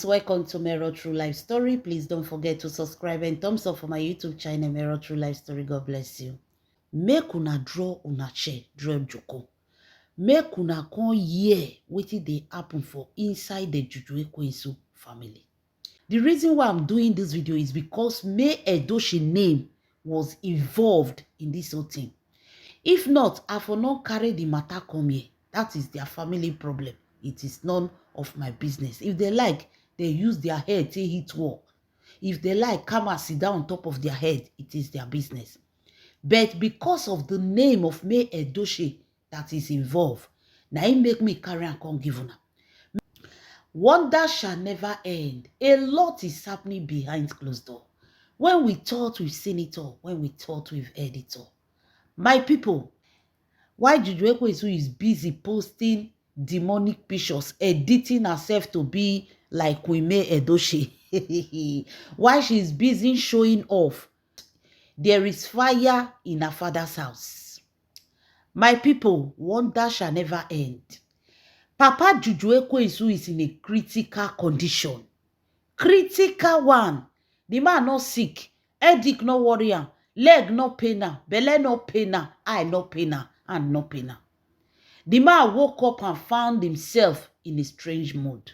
Welcome to Mero True Life Story. Please don't forget to subscribe and thumbs up for my YouTube channel, Mero True Life Story. God bless you. Make una draw una chair, draw joko. Make una come hear wetin dey happen for inside the Juju Ekwensu family. The reason why I'm doing this video is because May Edochie name was involved in this whole thing. If not, I for not carry the matter come here. That is their family problem. It is none of my business. If they like, they use their head to hit wall. If they like, come and sit down on top of their head, it is their business. But because of the name of May Edochie that is involved, now it make me carry and come give una. Wonder shall never end. A lot is happening behind closed door. When we thought we've seen it all, when we thought we've heard it all. My people, why Juju Ekwensu is busy posting demonic pictures, editing herself to be like Queen May Edochie. Why she's busy showing off. There is fire in her father's house. My people, wonder shall never end. Papa Juju Ekwensu is in a critical condition. Critical one. The man not sick. Headache no worry am. Leg no pain am. Belle no pain am. Eye no pain am. And no pain am. The man woke up and found himself in a strange mood.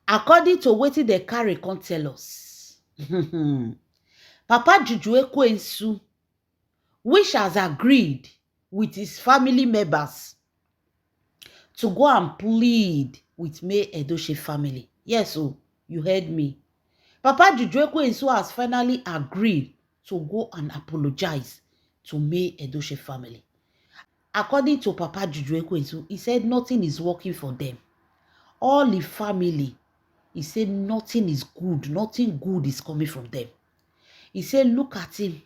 According to wetin the carry come tell us, Papa Juju Ekwensu, which has agreed with his family members to go and plead with May Edochie family. Yes, oh, you heard me. Papa Juju Ekwensu has finally agreed to go and apologize to May Edochie family. According to Papa Juju Ekwensu, he said nothing is working for them. All the family, he said nothing is good. Nothing good is coming from them. He said, look at him.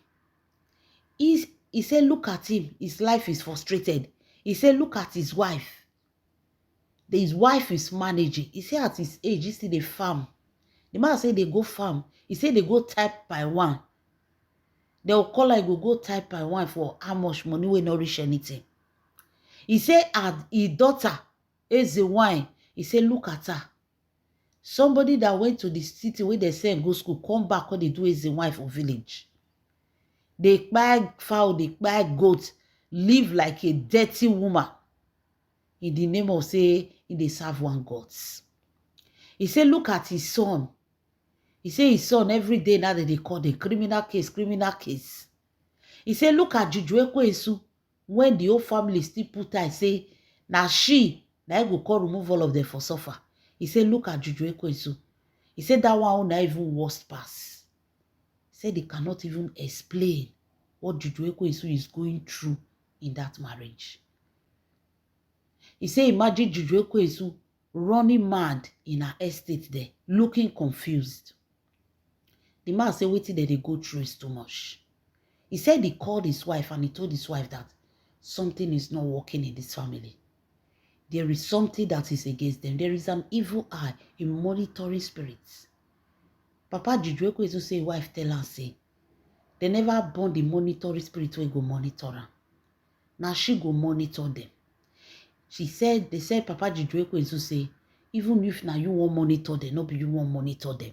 He said, look at him. His life is frustrated. He said, look at his wife. His wife is managing. He said, at his age, he still dey farm. The man said they go farm. He said they go type by one. They will call like go type by one for how much money will not reach anything. He said his daughter is the wine. He said, look at her. Somebody that went to the city where they say go school, come back when they do is the wife for village. They buy fowl, they buy goat, live like a dirty woman. In the name of say, they serve one God. He said, look at his son. He said his son every day now that they call the criminal case, criminal case. He said, look at Juju Ekwensu. When the whole family still put her, say, now she, now go call remove all of them for suffer. He said, look at Juju Ekwensu. He said that one not even worst pass. He said they cannot even explain what Juju Ekwensu is going through in that marriage. He said, imagine Juju Ekwensu running mad in her estate there, looking confused. The man said, waiting that they go through is too much. He said he called his wife and he told his wife that something is not working in this family. There is something that is against them. There is an evil eye, a monitoring spirit. Papa Juju Ekwensu say, wife tell her, say, they never born the monitoring spirit where go monitor her. Now she go monitor them. They said, Papa Juju Ekwensu say, even if now you won't monitor them, not be you won't monitor them.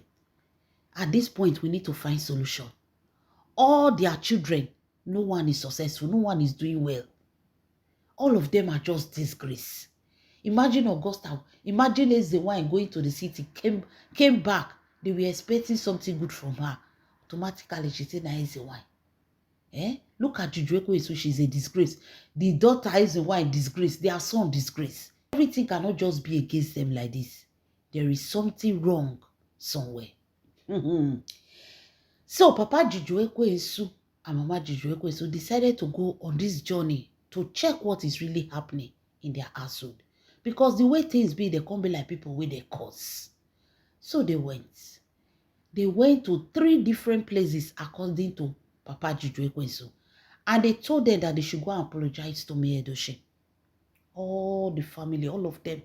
At this point, we need to find solution. All their children, no one is successful, no one is doing well. All of them are just disgrace. Imagine Augusta, imagine as the one going to the city, came back, they were expecting something good from her. Automatically, she said, "Now is the one." Look at Juju Ekwensu, she's a disgrace. The daughter is the one disgrace, their son disgrace. Everything cannot just be against them like this. There is something wrong somewhere. So Papa Juju Ekwensu and Mama Juju Ekwensu decided to go on this journey to check what is really happening in their household. Because the way things be, they can't be like people with their cause. So they went. They went to 3 different places according to Papa Juju Ekwensu. And they told them that they should go and apologize to May Edochie. All the family, all of them,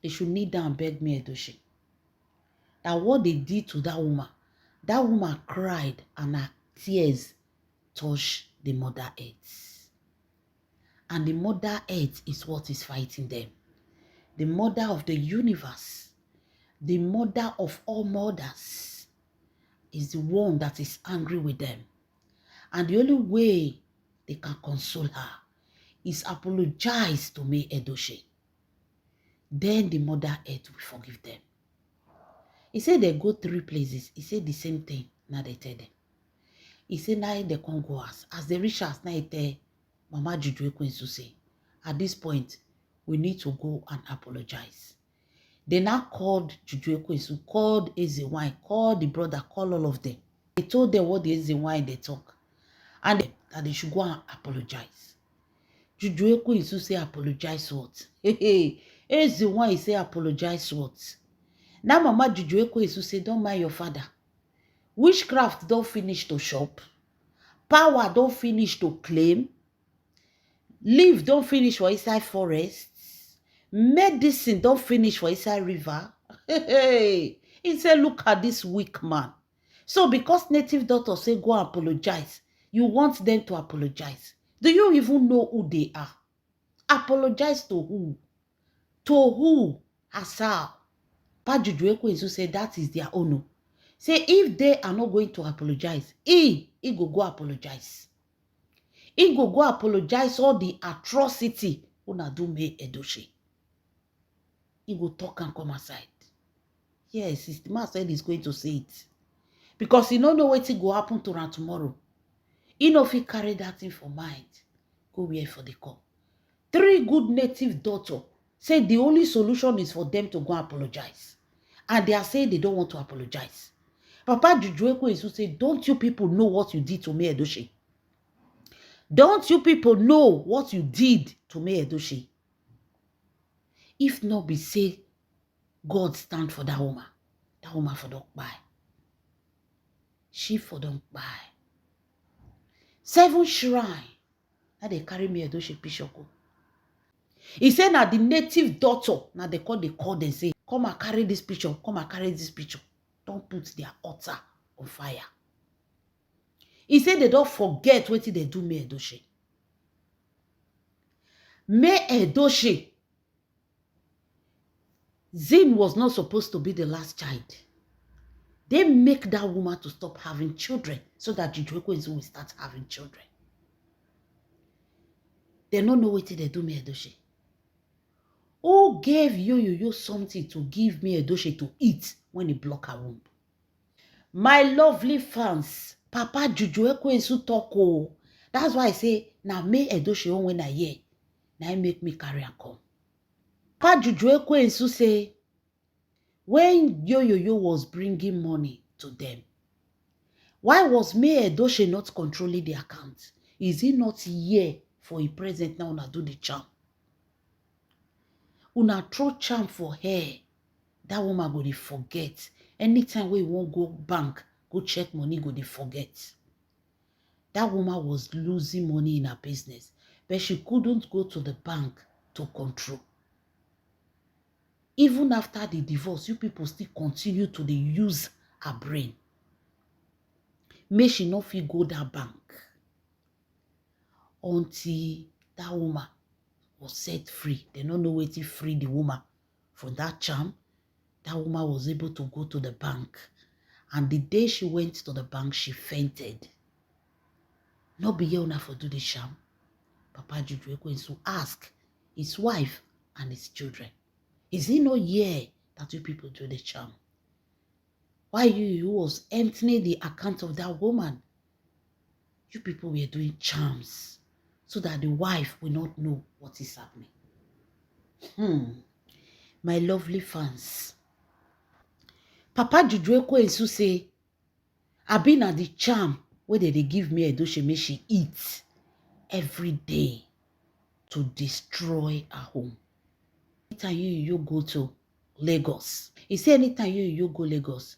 they should kneel down and beg May Edochie. That what they did to that woman cried and her tears touched the mother earth. And the mother earth is what is fighting them. The mother of the universe the mother of all mothers, is the one that is angry with them. And the only way they can console her is apologize to May Edochie. Then the mother earth will forgive them. He said they go 3 places. He said the same thing. Now they tell them. He said now they can't go as they reach us. Now they tell Mama Juju Ekwensu say, at this point, we need to go and apologize. They now called Juju Ekwensu, called Ezewine, called the brother, called all of them. They told them what the Ezewine they talk. And that they should go and apologize. Juju Ekwensu say apologize what? Ezewine say apologize what? Now Mama Juju Ekwensu say don't mind your father. Witchcraft don't finish to shop. Power don't finish to claim. Leaf don't finish for inside forests. Medicine don't finish for inside river. He said, look at this weak man. So because native doctors say go apologize, you want them to apologize. Do you even know who they are? Apologize to who? To who? Asal. Pa Juju Ekwensu said that is their honor. Say if they are not going to apologize, he go apologize. He go apologize all the atrocity una do May Edochie. He go talk and come aside. Yes, the man said he's going to say it. Because he don't know what go happen to him tomorrow. He know if he carry that thing for mind, go where for the call. 3 good native daughters say the only solution is for them to go apologize. And they are saying they don't want to apologize. Papa Juju Ekwensu say, don't you people know what you did to May Edochie? Don't you people know what you did to May Edochie? If not be say, God stand for that woman for don't buy. She for don't buy. 7 shrine. Now they carry May Edochie Pishoko. He said now the native daughter, now they call them say, come and carry this picture, come and carry this picture. Don't put their altar on fire. He said they don't forget what they do May Edochie. May Edochie, Zin was not supposed to be the last child. They make that woman to stop having children so that Juju Ekwensu will start having children. They don't know what they do May Edochie. Who gave you something to give May Edochie to eat when he blocked her womb? My lovely fans, Papa Juju Ekwensu talk oh. That's why I say, now May Edochie when I hear, now make me carry and come. Papa Juju Ekwensu say, when Yo was bringing money to them, why was May Edochie not controlling the account? Is he not here for a present now una do the charm? Una throw charm for her. That woman go dey forget. Anytime we won't go bank, go check money, go dey forget. That woman was losing money in her business, but she couldn't go to the bank to control. Even after the divorce, you people still continue to use her brain. May she not fit go that bank until that woman was set free. They don't know where to free the woman from that charm. That woman was able to go to the bank. And the day she went to the bank, she fainted. Not be here enough for do the charm. Papa Juju Ekwensu ask his wife and his children, is it not here that you people do the charm? Why you was emptying the account of that woman? You people were doing charms so that the wife will not know what is happening. My lovely fans. Papa Juju Ekwensu say, I been at the charm where they give me Edochie make she eat every day to destroy her home. Anytime you go to Lagos, he say anytime you go Lagos,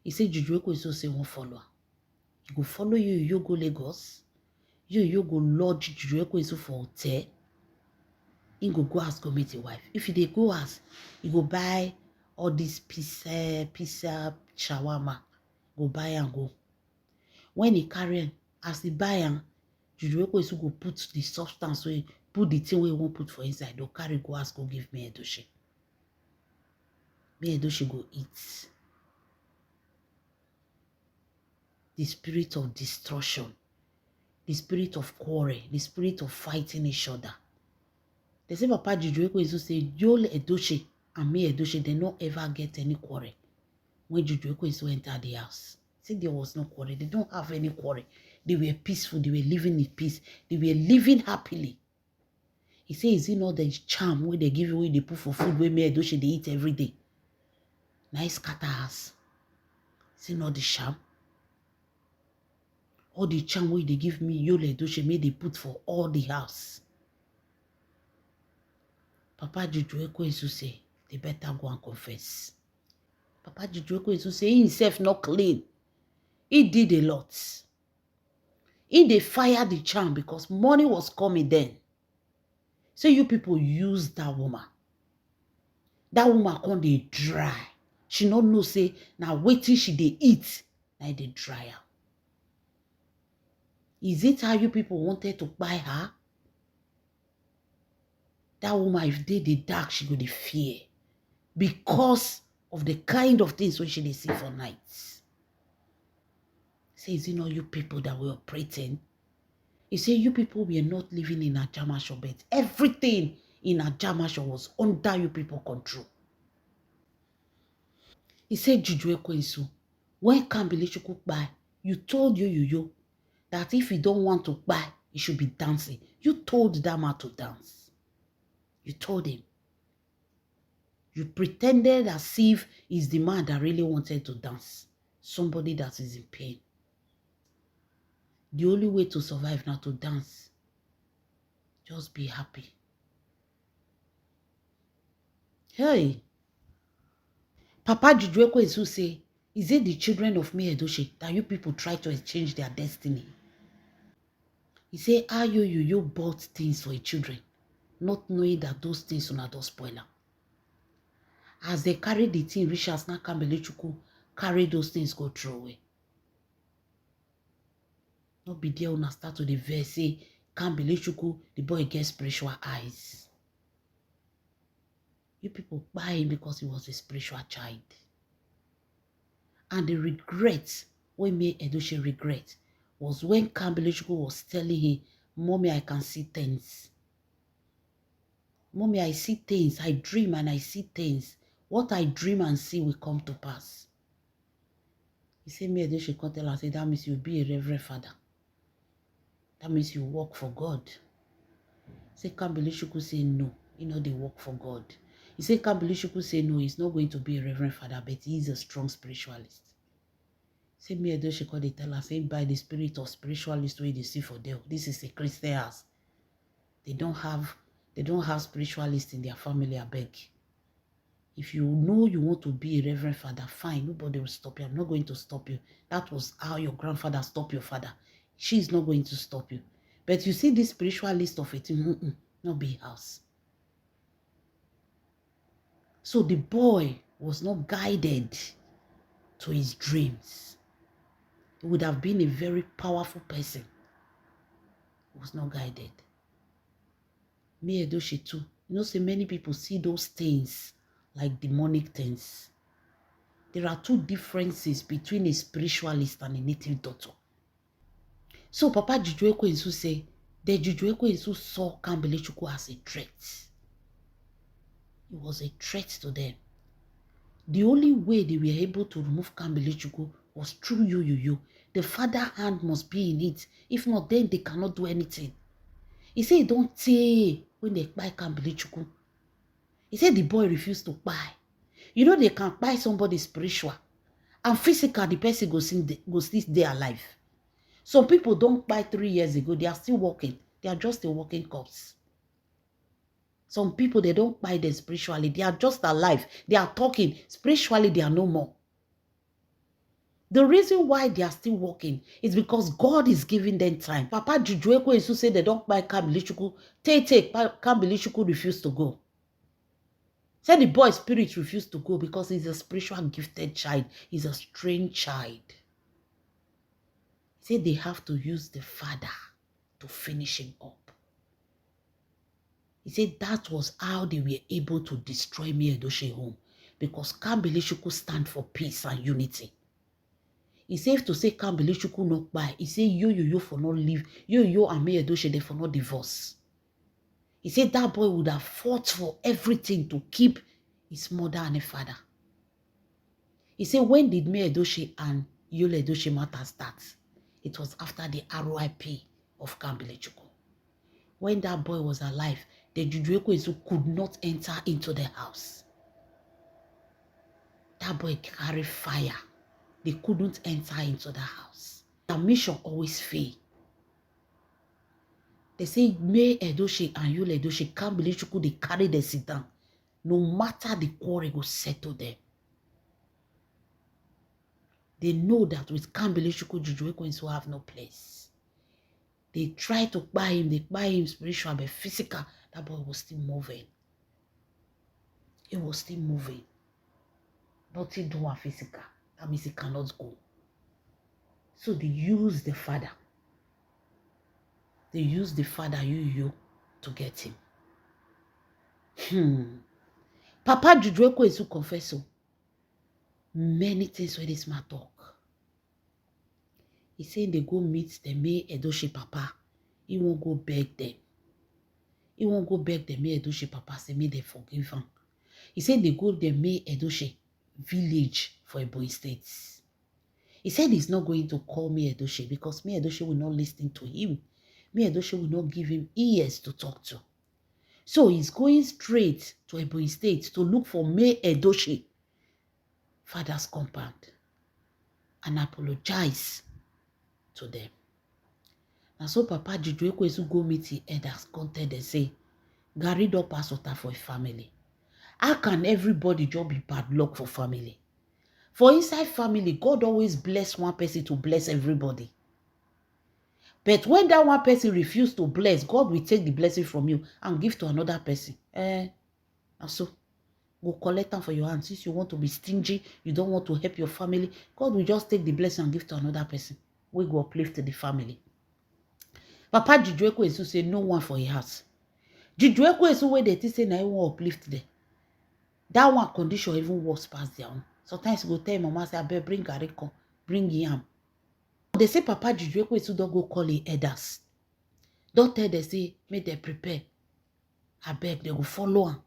he say Juju Ekwensu say won't follow her. He go follow you go Lagos. You go lodge Juju Ekwensu for hotel. He go ask go meet your wife. If they go ask, he go buy all this pizza, shawarma. Go buy and go. When he carry, as he buy am, Juju Ekwensu go put the substance where put the thing where he won't put for inside. They'll carry go ask go give me Edochie. Me Edochie go eat. The spirit of destruction, the spirit of quarrel, the spirit of fighting each other. They say Papa Juju Ekwensu say Yul Edochie and me Edochie, they don't ever get any quarrel when Juju Ekwensu entered the house. See, there was no quarrel. They don't have any quarrel. They were peaceful. They were living in peace. They were living happily. He says, is it not the charm where they give you, where they put for food, where me Edochie they eat every day? Nice scatter house. Is it not the charm? All the charm where they give me, Yul Edochie, may they put for all the house. Papa Juju Ekwensu say, they better go and confess. Papa Juju Ekwensu say, he himself not clean. He did a lot. They fired the charm because money was coming then. So you people use that woman. That woman come dey dry. She not know say now waiting she dey eat. Now they dry her. Is it how you people wanted to buy her? That woman, if they the dark, she go dey fear. Because of the kind of things when she dey see for nights. Say, is it not you people that were operating? He say you people were not living in a Ajamasho, but everything in Ajamasho was under you people control. He said, Juju Ekwensu, when Kambili buy, you told yo that if he don't want to buy, he should be dancing. You told that man to dance. You told him. You pretended as if he's the man that really wanted to dance. Somebody that is in pain. The only way to survive now to dance. Just be happy. Hey. Papa Juju Ekwensu say, is it the children of me Edochie that you people try to exchange their destiny? He say, how you bought things for your children, not knowing that those things will not spoil them. As they carry the thing, reach as now Kambili Chukwu carry those things go throw away. Not be there when I start to the verse say, Kambili Chukwu, the boy gets spiritual eyes. You people buy him because he was a spiritual child. And the regret, what made Edochie regret, was when Kambili Chukwu was telling him, Mommy, I can see things. Mommy, I see things. I dream and I see things. What I dream and see will come to pass. He said, me Edochie come tell her, say, that means you'll be a reverend father. That means you work for God. Say, Kambili Chukwu say, no, you know they work for God. He said, Kambili Chukwu say, no, he's not going to be a reverend father, but he is a strong spiritualist. Say, me Edochie come they tell her, say, by the spirit of spiritualist way they see for them. This is a Christian house. They don't have spiritualists in their family, I beg. If you know you want to be a reverend father, fine, nobody will stop you. I'm not going to stop you. That was how your grandfather stopped your father. She's not going to stop you. But you see this spiritualist of it, not be house. So the boy was not guided to his dreams. He would have been a very powerful person. He was not guided. Me Edochie too. You know, say many people see those things like demonic things. There are two differences between a spiritualist and a native doctor. So Papa Juju Ekwensu say, the Juju Ekwensu saw Kambili Chukwu as a threat. It was a threat to them. The only way they were able to remove Kambili Chukwu was through you. The father hand must be in it. If not, then they cannot do anything. He said, don't say when they buy Kambili Chukwu. He said the boy refused to buy. You know they can buy somebody spiritual and physical, the person go still stay alive. Some people don't buy 3 years ago. They are still walking. They are just a walking corpse. Some people, they don't buy them spiritually. They are just alive. They are talking. Spiritually, they are no more. The reason why they are still walking is because God is giving them time. Papa Juju Ekwensu said they don't buy Kambili Chukwu. Kambili Chukwu refused to go. Said the boy's spirit refused to go because he's a spiritual gifted child. He's a strange child. He said they have to use the father to finish him up. He said that was how they were able to destroy me Edochie home. because Kambele stand for peace and unity. He said to say Kambele not buy. He said yo for not leave. Yo and May Edochie they for not divorce. He said that boy would have fought for everything to keep his mother and his father. He said, when did May Edochie and Yul Edochie matter start? It was after the RIP of Kambele. When that boy was alive, the Juju Ekwensu could not enter into the house. That boy carried fire. They couldn't enter into the house. Their mission always failed. They say May Edochie and Yul Edochie, Kambele Chukwu, they carry the sit down. No matter the quarrel, will settle them. They know that with Kambele Chukwu, Juju Ekwensu have no place. They try to buy him spiritual, but physical, that boy was still moving. It was still moving. Nothing doing physical. That means he cannot go. So they use the father. They use the father, you, to get him. Papa Juju Ekwensu confess many things when this man talk. He saying they go meet the May Edochie papa. He won't go beg them. He won't go beg the May Edochie papa, say may they forgive him. He said they go the May Edochie village for Ebonyi State. He said he's not going to call May Edochie because May Edochie will not listen to him. May Edochie will not give him ears to talk to. So he's going straight to Ebonyi State to look for May Edochie father's compound and apologize to them. And so Papa Juju Ekwensu go meet the elders, content and say, Gary don't pass water for a family. How can everybody just be bad luck for family? For inside family, God always bless one person to bless everybody. But when that one person refuses to bless, God will take the blessing from you and give to another person. And so, go collect them for your hands. Since you want to be stingy, you don't want to help your family, God will just take the blessing and give to another person. We go uplift the family. Papa Juju Ekwensu say no one for his house. Juju Ekwensu wey they say na he won't uplift them. That one condition even worse past their own. Sometimes you go tell mama say, I better bring garri come, bring yam. They say Papa Juju Ekwensu don't go call the elders. Don't tell them say make them prepare. I beg they go follow him.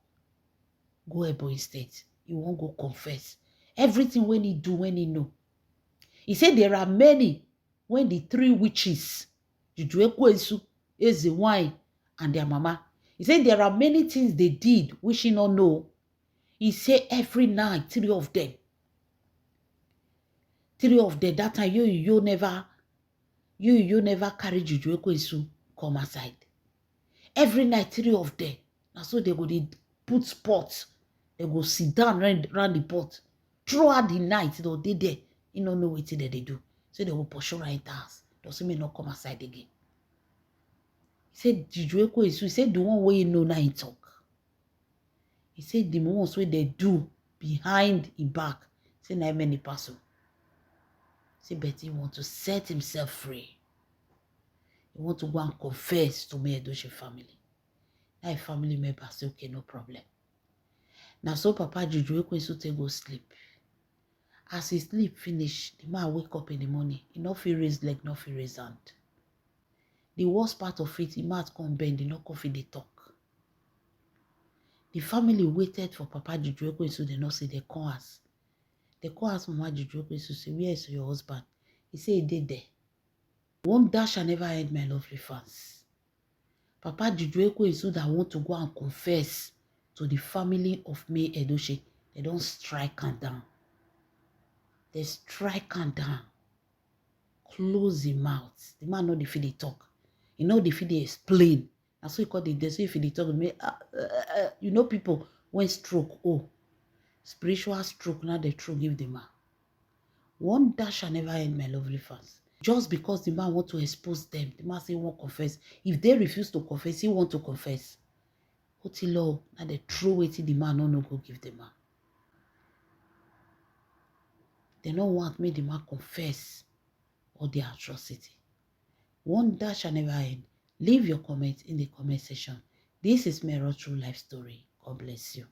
Go Ebonyi State. He won't go confess. Everything when he do, when he know. He said there are many when the three witches, Juju Ekwensu, Eze-Nwanyị, and their mama. He said there are many things they did which he not know. He said every night, three of them, that time you never carry Juju Ekwensu come aside. Every night, three of them. And so they go they put spots. They go sit down around the pot. Throughout the night, they there. You don't know what they do. So they will pursue right house. Doesn't mean not come aside again. He said, Juju Ekwensu, he said the one way you know now he talk. He said the ones where they do behind his back. Say na many person. Say Betty want to set himself free. He want to go and confess to May Edochie family. Now a family member say okay, no problem. Now so Papa Juju Ekwensu take go sleep. As he sleep finish, the man wake up in the morning. He not feel raise leg, not feel raise hand. The worst part of it, he might come bend, he not coffee they talk. The family waited for Papa Juju Ekwensu, they not say they come as. They come ask Mama Juju Ekwensu, say, where is your husband? He say he did there. One dash shall never end, my lovely fans. Papa Juju Ekwensu that want to go and confess to the family of May Edochie, they don't strike him down. They strike him down. Close his mouth. The man know the feel they talk. He know the feel they explain. And so he call the say if they talk to me, you know people when stroke, spiritual stroke, now the stroke give the man. One dash shall never end, my lovely fans. Just because the man want to expose them, the man say he won't confess. If they refuse to confess, he want to confess. Otilo, now they throw it in the man, no go give the man. They don't want me the man confess all the atrocity. One dash shall never end. Leave your comment in the comment section. This is Mero True Life Story. God bless you.